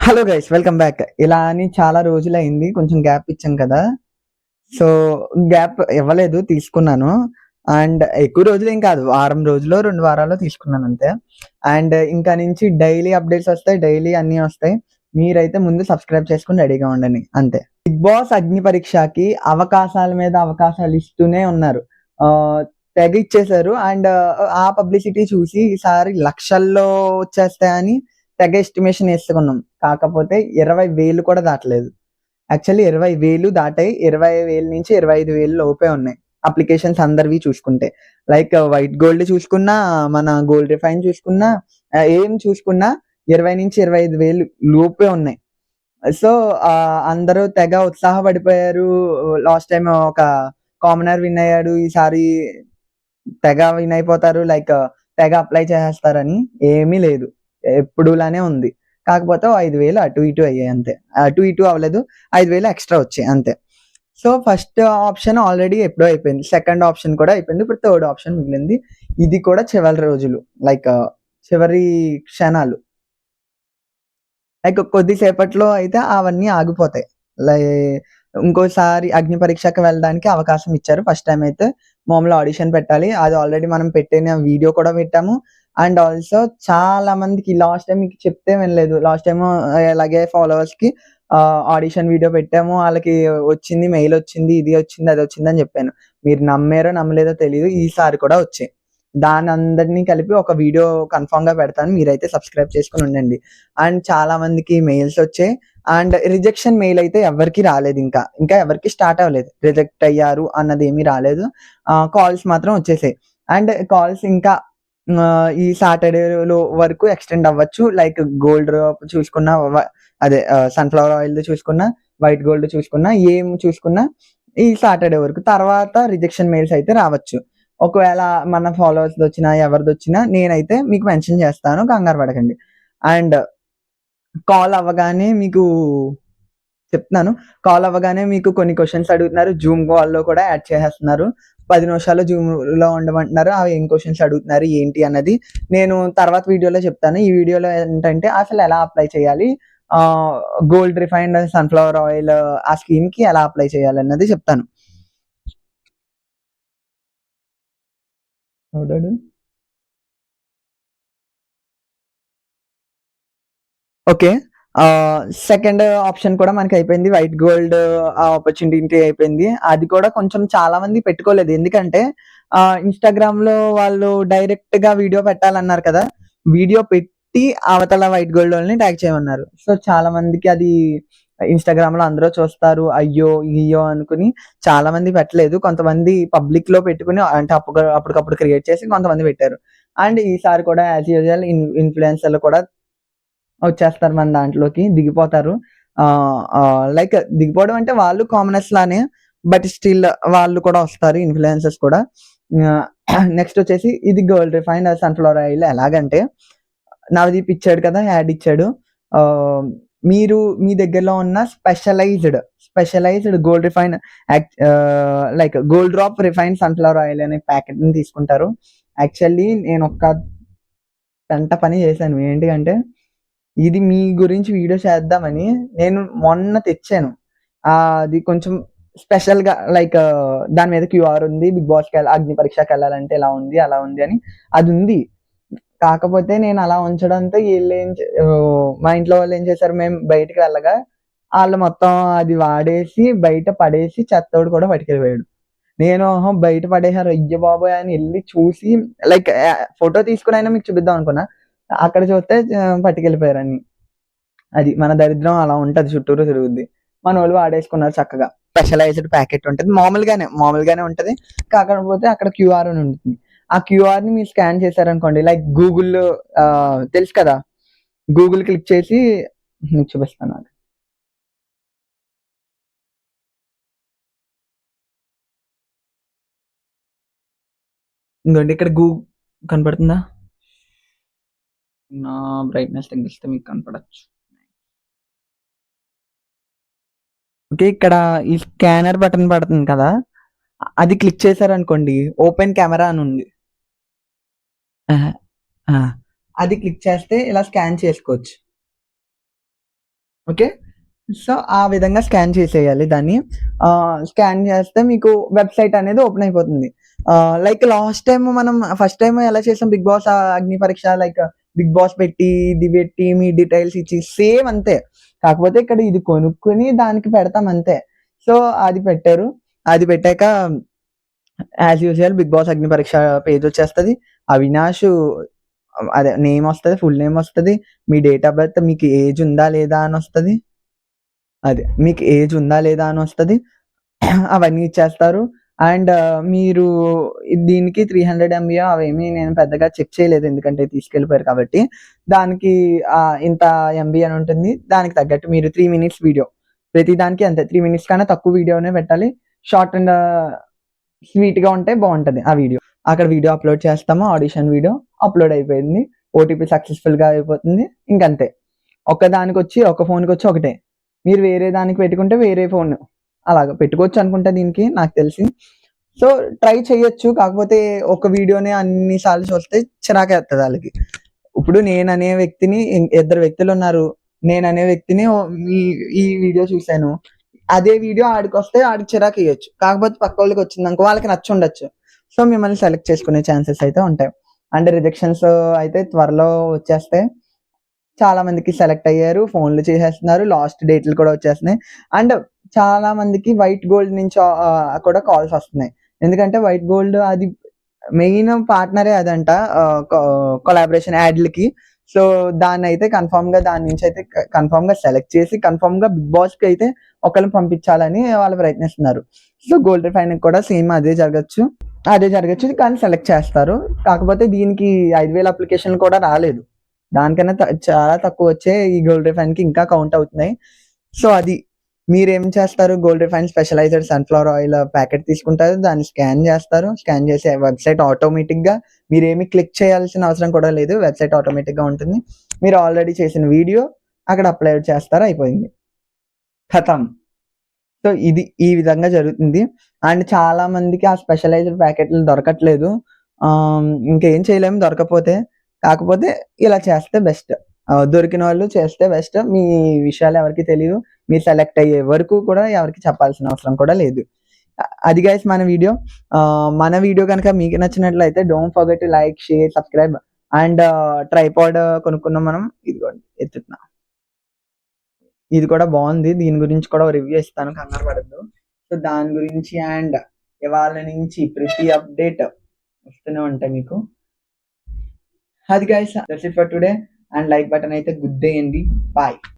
Hello guys, welcome back. ఇలా అని చాలా రోజులైంది. కొంచెం గ్యాప్ ఇచ్చాం కదా! సో, గ్యాప్ ఇవ్వలేదు, తీసుకున్నాను. అండ్ ఎక్కువ రోజులేం కాదు. వారం రోజులో, 2 వారాల్లో తీసుకున్నానంతే. అండ్ ఇంకా నుంచి డైలీ అప్డేట్స్ ఒస్తాయి. డైలీ అన్నీ ఒస్తాయి. మీరైతే ముందు సబ్స్క్రైబ్ చేసుకొని రెడీగా ఉండండి అంతే. 'బిగ్ బాస్' అగ్ని పరీక్షకి అవకాశాల మీద అవకాశాలు ఇస్తూనే ఉన్నారు. ఆహ్, తెగ ఇచ్చేసారు. అండ్ ఆ పబ్లిసిటీ చూసి ఈసారి లక్షల్లో వచ్చేస్తాయని తెగ ఎస్టిమేషన్ ఏసుకున్నాం. కాకపోతే 20,000 కూడా దాటలేదు. యాక్చువల్లీ 20,000 దాటాయి. 20,000 నుంచి 25,000 లోపే ఉన్నాయి. అప్లికేషన్స్ అందరివి చూసుకుంటే. లైక్ వైట్ గోల్డ్ చూసుకున్నా, మన గోల్డ్ రిఫైన్ చూసుకున్నా, ఏం చూసుకున్నా 20,000-25,000 లోపే ఉన్నాయి. సో, అందరూ తెగ ఉత్సాహపడిపోయారు. లాస్ట్ టైమ్ ఒక కామనర్ విన్ అయ్యాడు. ఈసారి తెగ విన్ అయిపోతారు. లైక్ తెగ అప్లై చేసేస్తారని. ఏమీ లేదు. ఎప్పుడులానే ఉంది. కాకపోతే ఓ 5,000 అటు ఇటు అయ్యాయి అంతే. అటు ఇటు అవ్వలేదు. 5,000 ఎక్స్‌ట్రా వచ్చాయి అంతే. సో, ఫస్ట్ ఆప్షన్ ఆల్రెడీ ఎప్పుడో అయిపోయింది. సెకండ్ ఆప్షన్ కూడా అయిపోయింది. ఇప్పుడు థర్డ్ ఆప్షన్ మిగిలింది. ఇది కూడా చివరి రోజులు. లైక్ చివరి క్షణాలు. లైక్ కొద్ది సేపట్లో అయితే అవన్నీ ఆగిపోతాయి. లై ఇంకోసారి అగ్ని పరీక్షకి వెళ్ళడానికి అవకాశం ఇచ్చారు. ఫస్ట్ టైమ్ అయితే మామూలు ఆడిషన్ పెట్టాలి. అది ఆల్రెడీ మనం పెట్టిన వీడియో కూడా పెట్టాము. అండ్ ఆల్సో చాలా మందికి లాస్ట్ టైమ్ మీకు చెప్తే వినలేదు. లాస్ట్ టైము ఇలాగే ఫాలోవర్స్‌కి ఆడిషన్ వీడియో పెట్టాము. ఆళ్ళకి వచ్చింది, మెయిల్ వచ్చింది, ఇది వచ్చింది, అది వచ్చిందని చెప్పాను. మీరు నమ్మారో నమ్మలేదో తెలీదు. ఈసారి కూడా వచ్చాయి. దానందరిని కలిపి ఒక వీడియో కన్ఫర్మ్‌గా పెడతాను. మీరైతే సబ్స్క్రైబ్ చేసుకొని ఉండండి. అండ్ చాలా మందికి మెయిల్స్ వచ్చాయి. అండ్ రిజెక్షన్ మెయిల్ అయితే ఎవరికీ రాలేదింకా. ఇంకా ఎవరికీ స్టార్ట్ అవ్వలేదు. రిజెక్ట్ అయ్యారు అన్నదేమీ రాలేదు. కాల్స్ మాత్రం వచ్చేసాయి. అండ్ కాల్స్ ఇంకా ఈ సాటర్‌డేలో వరకు ఎక్స్‌టెండ్ అవ్వచ్చు. లైక్ గోల్డ్ చూసుకున్నా అదే సన్‌ఫ్లవర్ ఆయిల్‌ది చూసుకున్నా, వైట్ గోల్డ్ చూసుకున్నా, ఏం చూసుకున్నా ఈ సాటర్‌డే వరకు. తర్వాత రిజెక్షన్ మెయిల్స్ అయితే రావచ్చు. ఒకవేళ మన ఫాలోవర్స్‌దొచ్చినా, ఎవరిదొచ్చినా నేనైతే మీకు మెన్షన్ చేస్తాను. కంగారు పడకండి. అండ్ కాల్ అవ్వగానే మీకు చెప్తున్నాను. కాల్ అవ్వగానే మీకు కొన్ని క్వెషన్స్ అడుగుతున్నారు. జూమ్ కాల్‌లో కూడా యాడ్ చేసేస్తున్నారు. 10 నిమిషాలు జూమ్‌లో ఉండమంటున్నారు. అవి ఏం క్వెషన్స్ అడుగుతున్నారు, ఏంటి అన్నది నేను తర్వాత వీడియోలో చెప్తాను. ఈ వీడియోలో ఏంటంటే అసలు ఎలా అప్లై చేయాలి? ఆహ్, గోల్డ్ రిఫైన్డ్ సన్‌ఫ్లవర్ ఆయిల్ ఆ స్కీమ్‌కి ఎలా అప్లై చేయాలన్నది చెప్తాను. ఎవడాడు? ఓకే. సెకండ్ ఆప్షన్ కూడా మనకయిపోయింది. వైట్ గోల్డ్ ఆపర్చునిటీ అయిపోయింది. అది కూడా కొంచెం చాలా మంది పెట్టుకోలేదు. ఎందుకంటే ఇన్‌స్టాగ్రామ్‌లో వాళ్ళు డైరెక్ట్‌గా వీడియో పెట్టాలన్నారు కదా! వీడియో పెట్టి అవతల వైట్ గోల్డోళ్ళని ట్యాగ్ చేయమన్నారు. సో, చాలా మందికి అది ఇన్‌స్టాగ్రామ్‌లో అందరూ చూస్తారు. అయ్యో! గియ్యో అనుకుని చాలా మంది పెట్టలేదు. కొంతమంది పబ్లిక్‌లో పెట్టుకొని అంటే అప్పటికప్పుడు క్రియేట్ చేసి కొంతమంది పెట్టారు. అండ్ ఈసారి కూడా యాస్ యూజువల్ ఇన్‌ఫ్లుయెన్సర్‌లు కూడా వచ్చేస్తారు మన దాంట్లోకి. దిగిపోతారు. లైక్ దిగిపోవడం అంటే వాళ్ళు కామనర్స్ లానే. బట్ స్టిల్ వాళ్ళు కూడా వస్తారు ఇన్‌ఫ్లుయెన్సర్స్ కూడా. నెక్స్ట్ వచ్చేసి ఇది గోల్డ్ రిఫైన్డ్ సన్‌ఫ్లవర్ ఆయిల్ ఎలాగంటే నవదీప్ ఇచ్చాడు కదా! యాడ్ ఇచ్చాడు. ఆహ్, మీరు మీ దగ్గరలో ఉన్న specialised gold refined like gold drop refined sunflower oil అనే ప్యాకెట్‌ని తీసుకుంటారు. యాక్చువల్లీ నేనొక పెంట పని చేశాను. ఏంటి అంటే ఇది మీ గురించి వీడియో చేద్దామని నేను మొన్న తెచ్చాను. అది కొంచెం స్పెషల్‌గా లైక్ దాని మీద క్యూఆర్ ఉంది. బిగ్ బాస్‌కెళ్ళ అగ్ని పరీక్షకెళ్ళాలంటే ఇలా ఉంది, అలా ఉంది అని అదుంది. కాకపోతే నేను అలా ఉంచడంతో మా ఇంట్లో వాళ్ళేం చేశారు, మేము బయటికి వెళ్ళగా ఆళ్ళు మొత్తం అది వాడేసి బయట పడేసి చెత్తోడు కూడా పట్టుకెళ్ళిపోయాడు. నేను ఓహో! బయట పడేసారు అయ్య బాబోయ్! అని ఎళ్లి చూసి లైక్ ఫోటో తీసుకొనైనా మీకు చూపిద్దాం అనుకున్నా. అక్కడ చూస్తే పట్టుకెళ్ళిపోయారన్ని. అది మన దరిద్రం అలా ఉంటది. చుట్టూరు తిరుగుద్ది. మనోళ్ళు వాడేసుకున్నారు చక్కగా. స్పెషలైజ్డ్ ప్యాకెట్ ఉంటది. మామూలుగానే ఉంటది. కాకపోతే అక్కడ క్యూఆర్ అని ఉంటుంది. ఆ క్యూఆర్‌ని మీరు స్కాన్ చేశారనుకోండి లైక్ గూగుల్ తెలుసు కదా! గూగుల్ క్లిక్ చేసి మీకు చూపిస్తాను ఆగు. ఇదిగోండి ఇక్కడ కనపడుతుందా? నా బ్రైట్‌నెస్ తగ్గిస్తే మీకు కనపడొచ్చు. ఓకే. ఇక్కడ ఈ స్కానర్ బటన్ పడుతుంది కదా! అది క్లిక్ చేశారనుకోండి ఓపెన్ కెమెరా అని ఉంది. అహా! ఆ! అది క్లిక్ చేస్తే ఇలా స్కాన్ చేసుకోవచ్చు. ఓకే. సో, ఆ విధంగా స్కాన్ చేసేయాలి దాన్ని. స్కాన్ చేస్తే మీకు వెబ్‌సైట్ అనేది ఓపెన్ అయిపోతుంది. లైక్ లాస్ట్ టైమ్ మనం ఫస్ట్ టైమ్ ఎలా చేసాం 'బిగ్ బాస్' అగ్ని పరీక్ష లైక్ 'బిగ్ బాస్' పెట్టి, ఇది పెట్టి, మీ డీటెయిల్స్ ఇచ్చి సేమ్ అంతే. కాకపోతే ఇక్కడ ఇది కొనుక్కొని దానికి పెడతాం అంతే. సో, అది పెట్టారు. అది పెట్టాక యాస్ యూజువల్ 'బిగ్ బాస్' అగ్ని పరీక్ష పేజ్ వచ్చేస్తది. అవినాష్ అదే నేమ్ వస్తది. ఫుల్ నేమ్ వస్తది. మీ డేట్ ఆఫ్ బర్త్, మీకు ఏజ్ ఉందా లేదా అని వస్తది. అదే. మీకు ఏజ్ ఉందా లేదా అనొస్తది. అవన్నీ ఇచ్చేస్తారు. అండ్ మీరు దీనికి 300 ఎంబీయో అవేమీ నేను పెద్దగా చెక్ చేయలేదు. ఎందుకంటే తీసుకెళ్ళిపోయారు కాబట్టి. దానికి ఇంత ఎంబీ అని ఉంటుంది. దానికి తగ్గట్టు మీరు 3 మినిట్స్ వీడియో. ప్రతి దానికి అంతే 3 మినిట్స్ కన్నా తక్కువ వీడియోనే పెట్టాలి. షార్ట్ అండ్ స్వీట్‌గా ఉంటే బావుంటది ఆ వీడియో. అక్కడ వీడియో అప్‌లోడ్ చేస్తాము. ఆడిషన్ వీడియో అప్‌లోడ్ అయిపోయింది. ఓటీపీ సక్సెస్‌ఫుల్‌గా అయిపోతుంది. ఇంకంతే. ఒక్కదానికొచ్చి ఒక ఫోన్‌కొచ్చి ఒకటే. మీరు వేరే దానికి పెట్టుకుంటే వేరే ఫోన్. అలాగా పెట్టుకోవచ్చు అనుకుంటా దీనికి నాకు తెలిసి. సో, ట్రై చేయొచ్చు. కాకపోతే ఒక వీడియోనే అన్ని సార్లు చూస్తే చిరాకేత్తది ఆళ్ళకి. ఇప్పుడు నేననే వ్యక్తిని ఇద్దరు వ్యక్తులున్నారు. నేననే వ్యక్తిని ఈ ఈ వీడియో చూసాను. అదే వీడియో ఆడికొస్తే ఆడికి చిరాకెయొచ్చు. కాకపోతే పక్కోళ్ళకొచ్చిందనుకో వాళ్ళకి నచ్చుండొచ్చు. సో, మిమ్మల్ని సెలెక్ట్ చేసుకునే ఛాన్సెస్ అయితే ఉంటాయి. అండ్ రిజెక్షన్స్ అయితే త్వరలో వచ్చేస్తాయి. చాలా మందికి సెలెక్ట్ అయ్యారు. ఫోన్‌లు చేసేస్తున్నారు. లాస్ట్ డేట్‌లు కూడా వచ్చేస్తున్నాయి. అండ్ చాలా మందికి వైట్ గోల్డ్ నుంచి కూడా కాల్స్ వస్తున్నాయి. ఎందుకంటే వైట్ గోల్డ్ అది మెయిన్ పార్ట్నరే అదంట. కొలాబరేషన్ యాడ్‌లకి. సో, దాన్నయితే కన్ఫర్మ్‌గా దాని నుంచయితే కన్ఫర్మ్‌గా సెలెక్ట్ చేసి కన్ఫర్మ్‌గా బిగ్ బాస్‌కయితే ఒకళ్ళని పంపించాలని వాళ్ళు ప్రయత్నిస్తున్నారు. సో, గోల్డ్ రిఫైన్‌కి కూడా సేమ్ అదే జరగొచ్చు. అదే జరగొచ్చు. కానీ సెలెక్ట్ చేస్తారు. కాకపోతే దీనికి 5,000 అప్లికేషన్‌లు కూడా రాలేదు. దానికన్నా చాలా తక్కువొచ్చాయి. ఈ గోల్డ్ రిఫైన్‌కి ఇంకా కౌంట్ అవుతున్నాయి. సో, అది. మీరేం చేస్తారు? Gold refine specialised sunflower oil packet తీసుకుంటారు. దాన్ని స్కాన్ జేస్తారు. స్కాన్ చేసి వెబ్‌సైట్ ఆటోమేటిక్‌గా మీరేమి క్లిక్ చేయాల్సిన అవసరం కూడా లేదు. వెబ్‌సైట్ ఆటోమేటిక్‌గా ఉంటుంది. మీరు ఆల్రెడీ చేసిన వీడియో అక్కడ అప్‌లోడ్ చేస్తారు. అయిపోయింది. ఖతం. సో, ఇది ఈ విధంగా జరుగుతుంది. అండ్ చాలా మందికి ఆ స్పెషలైజ్డ్ ప్యాకెట్లు దొరకట్లేదు. ఇంకేం చేయలేము దొరకకపోతే. కాకపోతే ఇలా చేస్తే బెస్ట్. దొరికినోళ్ళు చేస్తే బెస్ట్. మీ విషయాలు ఎవరికీ తెలీదు. మీరు సెలెక్ట్ అయ్యే వరకు కూడా ఎవరికీ చెప్పాల్సిన అవసరం కూడా లేదు. అది గైస్ మన వీడియో. మన వీడియో గనక మీకు నచ్చినట్లయితే don't forget to like, share, subscribe and tripod కొనుక్కున్నాం మనం. ఇదిగోండి ఎత్తుతున్నా. ఇది కూడా బావుంది. దీని గురించి కూడా రివ్యూ ఇస్తాను. కంగారు పడొద్దు. సో, దాని గురించి అండ్ ఇవాళ నుంచి ప్రతి అప్‌డేట్ వస్తూనే ఉంటాయి మీకు. అది guys that's it for today. And like button అయితే గుద్దేయండి. బాయ్.